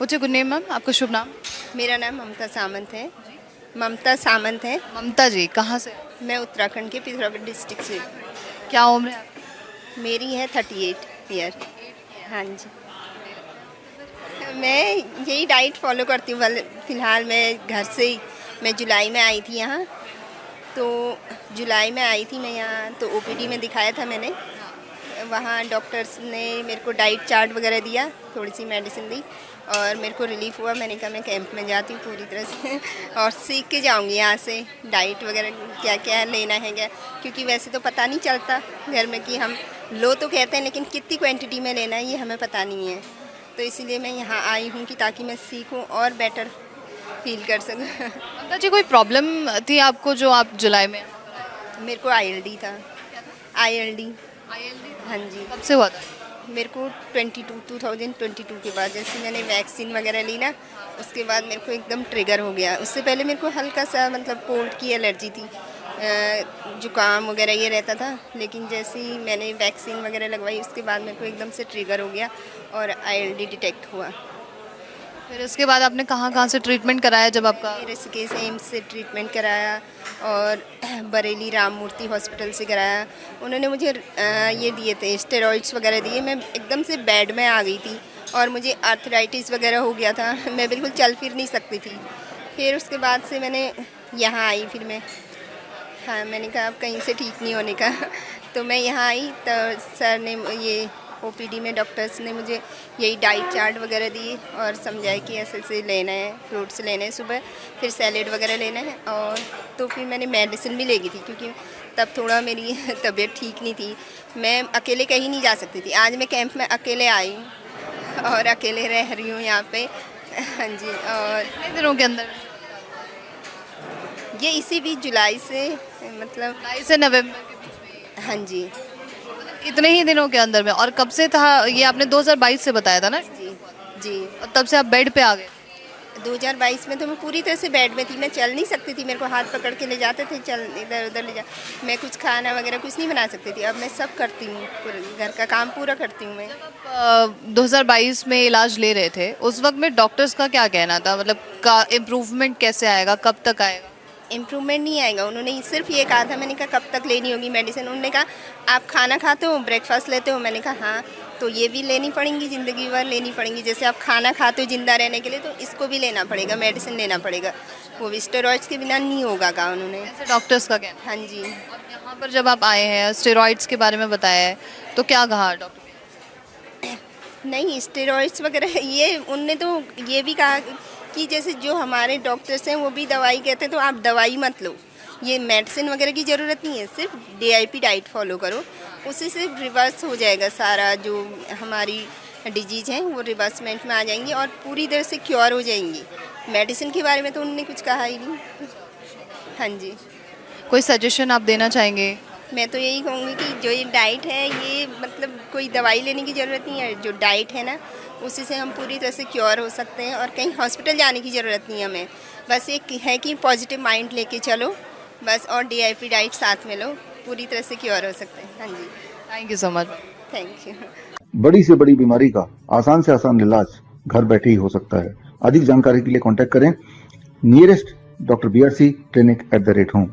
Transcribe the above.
मुझे good name ma'am, आपका शुभ नाम? मेरा नाम ममता सामंत है। ममता सामंत है। ममता जी, कहाँ से? मैं उत्तराखंड के पिथौरागढ़ डिस्ट्रिक्ट से। क्या उम्र है आपकी? मेरी है 38 ईयर। हाँ जी। मैं यही डाइट फॉलो करती हूँ। फ़िलहाल मैं घर से ही, मैं जुलाई में आई थी यहाँ। तो जुलाई में आई थी मैं यहाँ, तो ओपीडी में दिखाया था मैंने। वहाँ डॉक्टर्स ने मेरे को डाइट चार्ट वगैरह दिया, थोड़ी सी मेडिसिन दी और मेरे को रिलीफ़ हुआ। मैंने कहा मैं कैंप में जाती हूँ पूरी तरह से और सीख के जाऊँगी यहाँ से डाइट वगैरह क्या क्या लेना है क्या, क्योंकि वैसे तो पता नहीं चलता घर में कि हम लो तो कहते हैं, लेकिन कितनी क्वांटिटी में लेना है ये हमें पता नहीं है। तो इसीलिए मैं यहाँ आई हूँ कि ताकि मैं सीखूँ और बेटर फील कर सकूँ। ममता जी, कोई प्रॉब्लम थी आपको जो आप जुलाई में? मेरे को आईएलडी था। आईएलडी। हाँ जी। कब से हुआ था? मेरे को 2022 के बाद जैसे मैंने वैक्सीन वगैरह ली ना, उसके बाद मेरे को एकदम ट्रिगर हो गया। उससे पहले मेरे को हल्का सा मतलब कोल्ड की एलर्जी थी, जुकाम वगैरह ये रहता था, लेकिन जैसे ही मैंने वैक्सीन वगैरह लगवाई उसके बाद मेरे को एकदम से ट्रिगर हो गया और आईएलडी डिटेक्ट हुआ। फिर उसके बाद आपने कहाँ कहाँ से ट्रीटमेंट कराया जब आपका? ऋषिकेश एम्स से ट्रीटमेंट कराया और बरेली राम मूर्ति हॉस्पिटल से कराया। उन्होंने मुझे ये दिए थे, स्टेरॉइड्स वगैरह दिए। मैं एकदम से बेड में आ गई थी और मुझे आर्थराइटिस वगैरह हो गया था। मैं बिल्कुल चल फिर नहीं सकती थी। फिर उसके बाद से मैंने यहाँ आई। फिर मैं, हाँ, मैंने कहा अब कहीं से ठीक नहीं होने का तो मैं यहाँ आई तो सर ने ये ओपीडी में डॉक्टर्स ने मुझे यही डाइट चार्ट वगैरह दी और समझाया कि ऐसे ऐसे लेना है, फ्रूट्स लेने हैं सुबह, फिर सैलेड वगैरह लेना है। और तो फिर मैंने मेडिसिन भी ले गई थी, क्योंकि तब थोड़ा मेरी तबीयत ठीक नहीं थी। मैं अकेले कहीं नहीं जा सकती थी। आज मैं कैंप में अकेले आई हूँ और अकेले रह रही हूँ यहाँ पे। हाँ जी। और कितने दिनों के अंदर? ये इसी बीच जुलाई से, मतलब जुलाई से नवंबर के बीच में? हाँ जी। इतने ही दिनों के अंदर में? और कब से था ये? आपने 2022 से बताया था ना? जी जी। और तब से आप बेड पे आ गए? 2022 में तो मैं पूरी तरह से बेड में थी। मैं चल नहीं सकती थी। मेरे को हाथ पकड़ के ले जाते थे, चल इधर उधर ले जा। मैं कुछ खाना वगैरह कुछ नहीं बना सकती थी। अब मैं सब करती हूँ, घर का काम पूरा करती हूँ मैं। 2022 में इलाज ले रहे थे, उस वक्त में डॉक्टर्स का क्या कहना था? मतलब का इम्प्रूवमेंट कैसे आएगा, कब तक आएगा? इम्प्रूवमेंट नहीं आएगा। उन्होंने सिर्फ ये कहा था। मैंने कहा कब तक लेनी होगी मेडिसिन? उन्होंने कहा आप खाना खाते हो, ब्रेकफास्ट लेते हो? मैंने कहा हाँ। तो ये भी लेनी पड़ेंगी, ज़िंदगी भर लेनी पड़ेंगी। जैसे आप खाना खाते हो जिंदा रहने के लिए, तो इसको भी लेना पड़ेगा, मेडिसिन लेना पड़ेगा। वो भी स्टेरॉइड्स के बिना नहीं होगा, कहा उन्होंने। ऐसे डॉक्टर्स का कहना? हाँ जी। और यहाँ पर जब आप आए हैं, स्टेरॉइड्स के बारे में बताया है, तो क्या कहा डॉक्टर? नहीं, स्टेरॉइड्स वगैरह ये उनने तो ये भी कहा कि जैसे जो हमारे डॉक्टर्स हैं वो भी दवाई कहते हैं, तो आप दवाई मत लो, ये मेडिसिन वगैरह की ज़रूरत नहीं है, सिर्फ डीआईपी डाइट फॉलो करो, उससे से रिवर्स हो जाएगा सारा जो हमारी डिजीज़ हैं, वो रिवर्समेंट में आ जाएंगी और पूरी तरह से क्योर हो जाएंगी। मेडिसिन के बारे में तो उन्होंने कुछ कहा ही नहीं। हाँ जी। कोई सजेशन आप देना चाहेंगे? मैं तो यही कहूँगी कि जो ये डाइट है, ये मतलब कोई दवाई लेने की ज़रूरत नहीं है। जो डाइट है ना, उसी से हम पूरी तरह से क्योर हो सकते हैं और कहीं हॉस्पिटल जाने की ज़रूरत नहीं है हमें। बस एक है कि पॉजिटिव माइंड लेके चलो बस, और डीआईपी डाइट साथ में लो, पूरी तरह से क्योर हो सकते हैं। हाँ जी। Thank you so much. Thank you. बड़ी से बड़ी बीमारी का आसान से आसान इलाज घर बैठे ही हो सकता है। अधिक जानकारी के लिए कांटेक्ट करें nearest doctor BRC clinic @home।